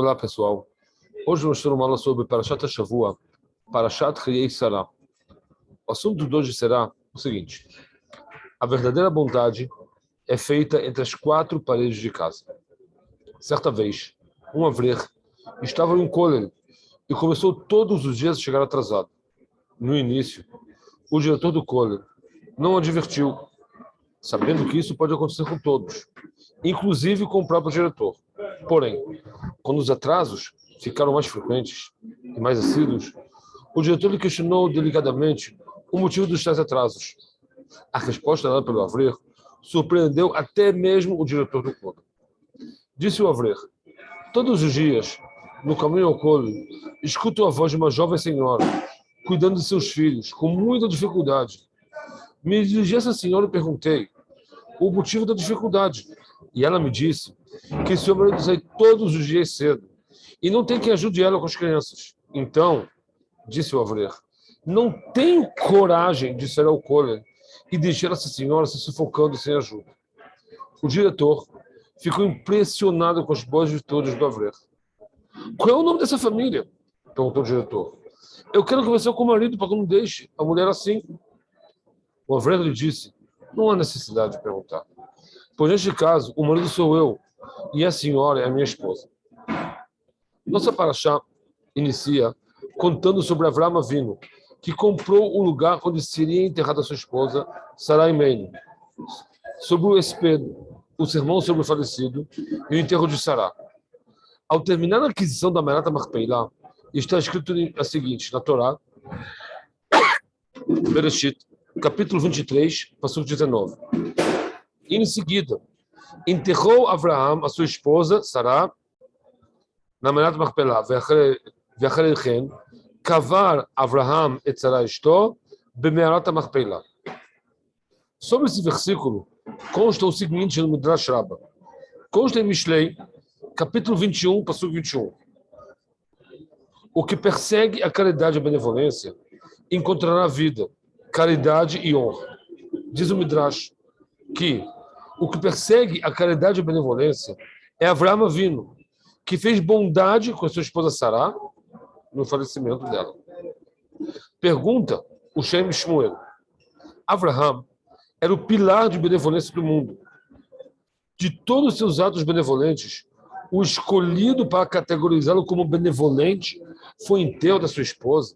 Olá, pessoal. Hoje vamos ter uma aula sobre Parashat Shavua, Parashat Chayei Sarah. O assunto de hoje será o seguinte: a verdadeira bondade é feita entre as quatro paredes de casa. Certa vez, um avrer estava em um kollel e começou todos os dias a chegar atrasado. No início, o diretor do kollel não o advertiu, sabendo que isso pode acontecer com todos, inclusive com o próprio diretor. Porém, quando os atrasos ficaram mais frequentes e mais assíduos, o diretor lhe questionou delicadamente o motivo dos tais atrasos. A resposta dada pelo avrer surpreendeu até mesmo o diretor do kollel. Disse o avrer: todos os dias, no caminho ao kollel, escuto a voz de uma jovem senhora, cuidando de seus filhos, com muita dificuldade. Me dirigi a essa senhora e perguntei o motivo da dificuldade. E ela me disse que seu marido sai todos os dias cedo e não tem quem ajude ela com as crianças. Então, disse o avrer, não tenho coragem de sair ao kollel e deixar essa senhora se sufocando sem ajuda. O diretor ficou impressionado com as boas virtudes do avrer. Qual é o nome dessa família? Perguntou o diretor. Eu quero conversar com o marido para que não deixe a mulher assim. O avrer lhe disse, não há necessidade de perguntar. Pois neste caso, o marido sou eu e a senhora é a minha esposa. Nossa paraxá inicia contando sobre Avraham Avinu, que comprou o lugar onde seria enterrada sua esposa, Sarai Meini, sobre o espedo, o sermão sobre o falecido e o enterro de Sará. Ao terminar a aquisição da Menata Marpeilá, está escrito a seguinte, na Torá, Bereshit, capítulo 23, versículo 19. E em seguida, enterrou Avraham, a sua esposa, Sará, na Menata Marpeilá, ואחרי כן, קבר אברהם את שרה אשתו במערת המכפלה. Sobre esse versículo, consta o seguinte no Midrash Rabbah. Consta em Mishlei, capítulo 21, versículo 21. O que persegue a caridade e a benevolência encontrará vida, caridade e honra. Diz o Midrash que o que persegue a caridade e a benevolência é Avraham Avinu, que fez bondade com a sua esposa Sará no falecimento dela. Pergunta o Shem Shmuel. Avraham era o pilar de benevolência do mundo. De todos os seus atos benevolentes, o escolhido para categorizá-lo como benevolente foi o enterro da sua esposa.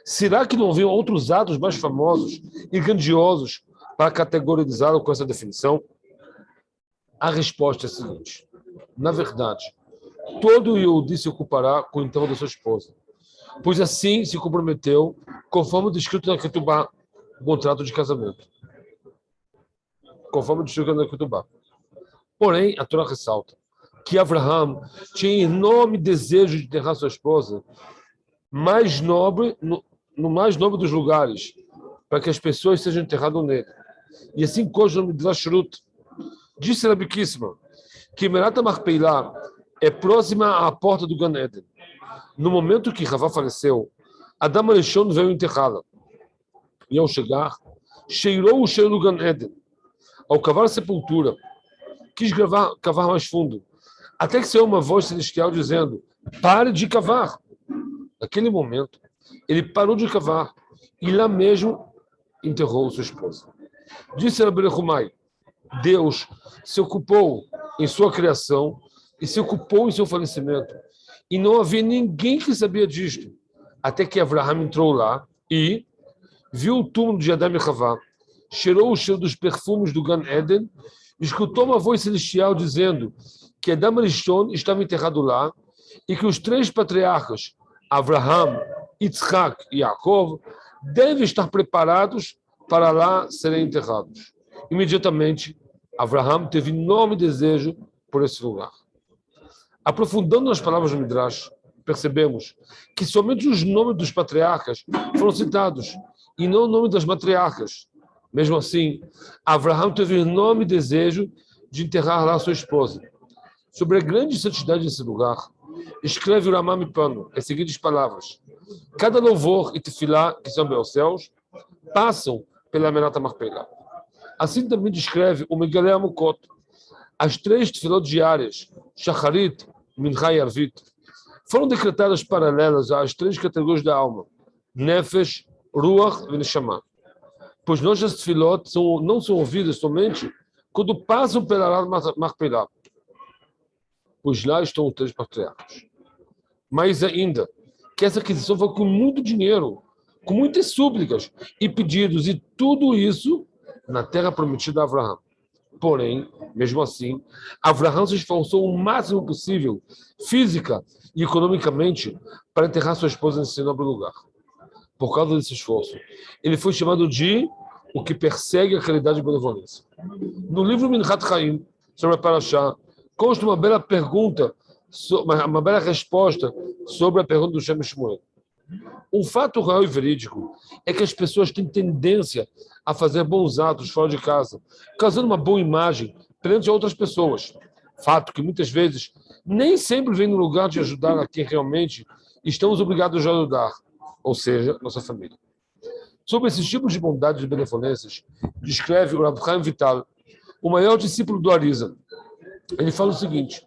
Será que não haviam outros atos mais famosos e grandiosos para categorizá-lo com essa definição? A resposta é a seguinte. Na verdade, todo Yehudi se ocupará com o enterro da sua esposa, pois assim se comprometeu, conforme descrito na Ketubá, o contrato de casamento. Conforme descrito na Ketubá. Porém, a Torá ressalta que Avraham tinha enorme desejo de enterrar sua esposa mais nobre, no mais nobre dos lugares, para que as pessoas sejam enterradas nele. E assim consta no Midrash Rut. Disse Rabi Kissman que Menata Marpeilá é próxima à porta do Gan Eden. No momento que Ravá faleceu, Adam Arishon veio enterrá-la. E ao chegar, cheirou o cheiro do Gan Eden. Ao cavar a sepultura, quis cavar mais fundo, até que saiu uma voz celestial dizendo, pare de cavar. Naquele momento, ele parou de cavar e lá mesmo enterrou sua esposa. Disse Rabbi Lechumai, Deus se ocupou em sua criação e se ocupou em seu falecimento. E não havia ninguém que sabia disto, até que Avraham entrou lá e viu o túmulo de Adam e Havá, cheirou o cheiro dos perfumes do Gan Eden, escutou uma voz celestial dizendo que Adam Arishon estava enterrado lá e que os três patriarcas, Avraham, Yitzhak e Yaakov, devem estar preparados para lá serem enterrados. Imediatamente, Avraham teve enorme desejo por esse lugar. Aprofundando nas palavras do Midrash, percebemos que somente os nomes dos patriarcas foram citados, e não o nome das matriarcas. Mesmo assim, Avraham teve enorme desejo de enterrar lá sua esposa. Sobre a grande santidade desse lugar, escreve o Ramam Mipano as seguintes palavras. Cada louvor e tefilá que são aos céus passam pela Menata Marpeilá. Assim também descreve o Megalé Amukot, as três tefilot diárias, Shacharit, Mincha e Arvit, foram decretadas paralelas às três categorias da alma, Nefesh, Ruach e Neshama. Pois nossas tefilot não são ouvidas somente quando passam pela Arad Machpelah, pois lá estão os três patriarcas. Mais ainda, que essa aquisição foi com muito dinheiro, com muitas súplicas e pedidos, e tudo isso na terra prometida a Avraham. Porém, mesmo assim, Avraham se esforçou o máximo possível, física e economicamente, para enterrar sua esposa nesse nobre lugar. Por causa desse esforço, ele foi chamado de o que persegue a caridade e benevolência. No livro Minchat Chaim, sobre a Parashá, consta uma bela pergunta, uma bela resposta sobre a pergunta do Shem Shmuel. Um fato real e verídico é que as pessoas têm tendência a fazer bons atos fora de casa, causando uma boa imagem perante outras pessoas. Fato que muitas vezes nem sempre vem no lugar de ajudar a quem realmente estamos obrigados a ajudar, ou seja, nossa família. Sobre esses tipos de bondades e benevolências, descreve o Rav Chaim Vital, o maior discípulo do Arizal. Ele fala o seguinte: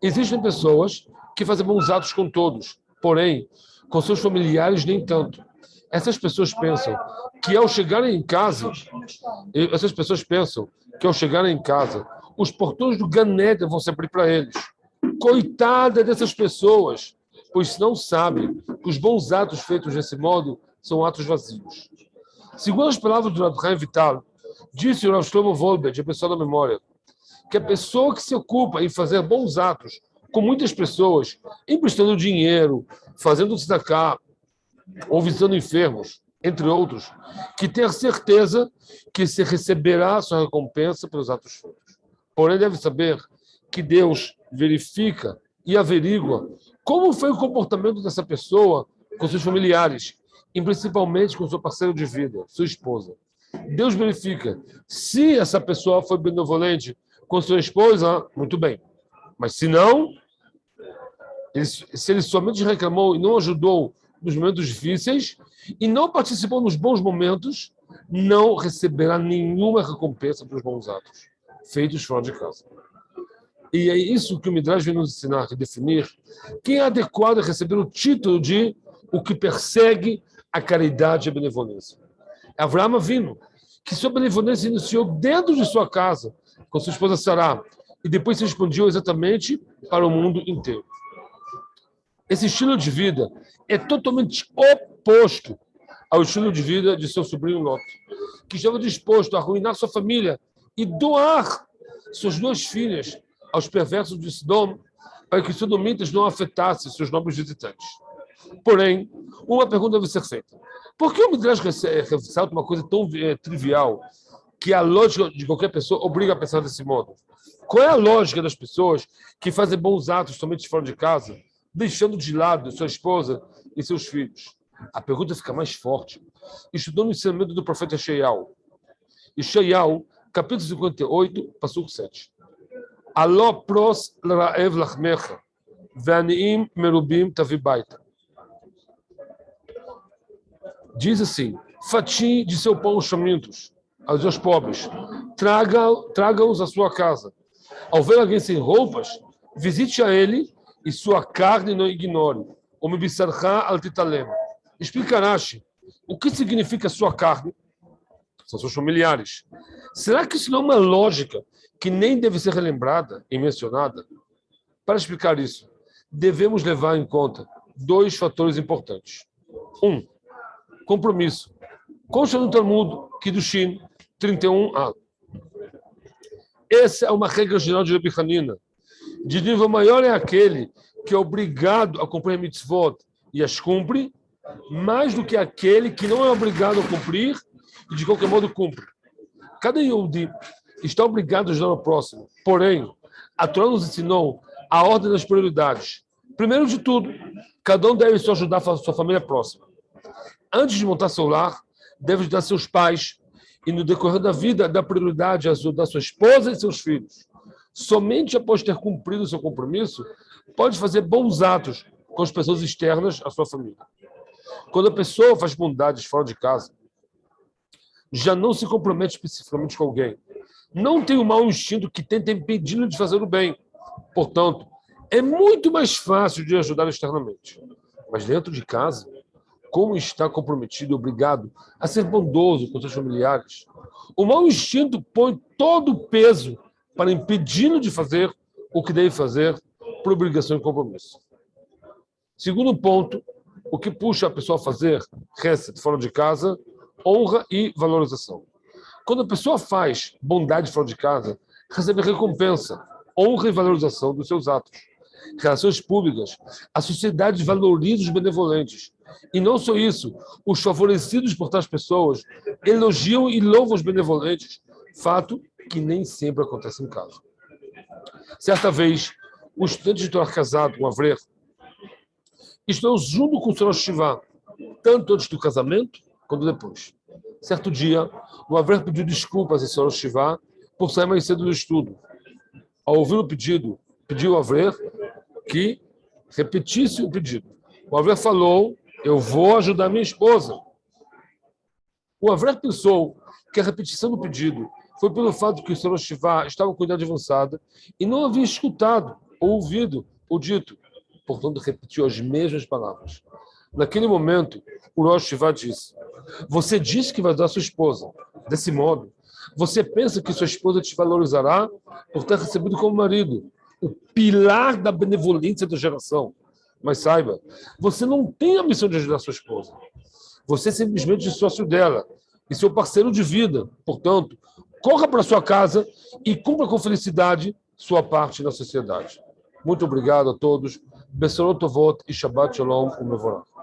existem pessoas que fazem bons atos com todos, porém, com seus familiares nem tanto. Essas pessoas pensam que ao chegarem em casa, os portões do Gan Eden vão se abrir para eles. Coitada dessas pessoas, pois não sabem que os bons atos feitos desse modo são atos vazios. Segundo as palavras do Rav Chaim Vital, disse o Rav Shlomo Wolbe, a pessoa da memória, que a pessoa que se ocupa em fazer bons atos com muitas pessoas, emprestando dinheiro, fazendo tzedakah, ou visitando enfermos, entre outros, que tem a certeza que se receberá sua recompensa pelos atos feitos. Porém, deve saber que Deus verifica e averigua como foi o comportamento dessa pessoa com seus familiares, e principalmente com seu parceiro de vida, sua esposa. Deus verifica se essa pessoa foi benevolente com sua esposa, muito bem. Mas se não, se ele somente reclamou e não ajudou nos momentos difíceis e não participou nos bons momentos, não receberá nenhuma recompensa pelos bons atos feitos fora de casa. E é isso que o Midrash vem nos ensinar e definir quem é adequado a receber o título de o que persegue a caridade e a benevolência. Avraham Avinu, que sua benevolência iniciou dentro de sua casa, com sua esposa Sará, e depois se expandiu exatamente para o mundo inteiro. Esse estilo de vida é totalmente oposto ao estilo de vida de seu sobrinho Lot, que estava disposto a arruinar sua família e doar suas duas filhas aos perversos de Sodom, para que os sodomitas não afetassem seus nobres visitantes. Porém, uma pergunta deve ser feita. Por que o Midrash ressalta uma coisa tão trivial que a lógica de qualquer pessoa obriga a pensar desse modo? Qual é a lógica das pessoas que fazem bons atos somente fora de casa, deixando de lado sua esposa e seus filhos? A pergunta fica mais forte. Estudando o ensinamento do profeta Yeshayahu. Yeshayahu, capítulo 58, passuco 7. Aló pros l'ra'ev lachmecha, ve'aniim merubim tavi baita. Diz assim: fatie de seu pão os famintos, aos pobres, traga-os à sua casa. Ao ver alguém sem roupas, visite a ele e sua carne não ignore. O mibisarcha al titalem. Explica Rashi o que significa sua carne. São seus familiares. Será que isso não é uma lógica que nem deve ser relembrada e mencionada? Para explicar isso, devemos levar em conta dois fatores importantes. Compromisso. Consta no Talmud, Kiddushin 31a. Essa é uma regra geral de Rebbe Hanina. De nível maior é aquele que é obrigado a cumprir mitzvot e as cumpre, mais do que aquele que não é obrigado a cumprir e de qualquer modo cumpre. Cada Yehudi está obrigado a ajudar o próximo. Porém, a Torá nos ensinou a ordem das prioridades. Primeiro de tudo, cada um deve só ajudar a sua família próxima. Antes de montar seu lar, deve ajudar seus pais e, no decorrer da vida, dar prioridade a ajudar sua esposa e seus filhos. Somente após ter cumprido seu compromisso, pode fazer bons atos com as pessoas externas à sua família. Quando a pessoa faz bondades fora de casa, já não se compromete especificamente com alguém. Não tem o mau instinto que tenta impedi-lo de fazer o bem. Portanto, É muito mais fácil de ajudar externamente. Mas dentro de casa, como está comprometido e obrigado a ser bondoso com seus familiares, o mau instinto põe todo o peso para impedi-lo de fazer o que deve fazer por obrigação e compromisso. Segundo ponto, o que puxa a pessoa a fazer reset fora de casa, honra e valorização. Quando a pessoa faz bondade fora de casa, recebe recompensa, honra e valorização dos seus atos. Relações públicas, a sociedade valoriza os benevolentes. E não só isso, os favorecidos por tais pessoas elogiam e louvam os benevolentes, fato que nem sempre acontece em casa. Certa vez, o estudante de Torá casado, um avrer, estão junto com o Sr. Shiva, tanto antes do casamento quanto depois. Certo dia, o avrer pediu desculpas ao Sr. Shiva por sair mais cedo do estudo. Ao ouvir o pedido, pediu ao avrer que repetisse o pedido. O avrer falou: eu vou ajudar minha esposa. O avrer pensou que a repetição do pedido foi pelo fato que o Sr. Shiva estava com idade avançada e não havia escutado ou ouvido o dito. Portanto, repetiu as mesmas palavras. Naquele momento, o Rosh Shiva disse: você disse que vai dar a sua esposa. Desse modo, você pensa que sua esposa te valorizará por ter recebido como marido, o pilar da benevolência da geração. Mas saiba, você não tem a missão de ajudar sua esposa. Você é simplesmente sócio dela e seu parceiro de vida. Portanto, corra para sua casa e cumpra com felicidade sua parte na sociedade. Muito obrigado a todos. Besorot Tovot e Shabbat Shalom Umevorach.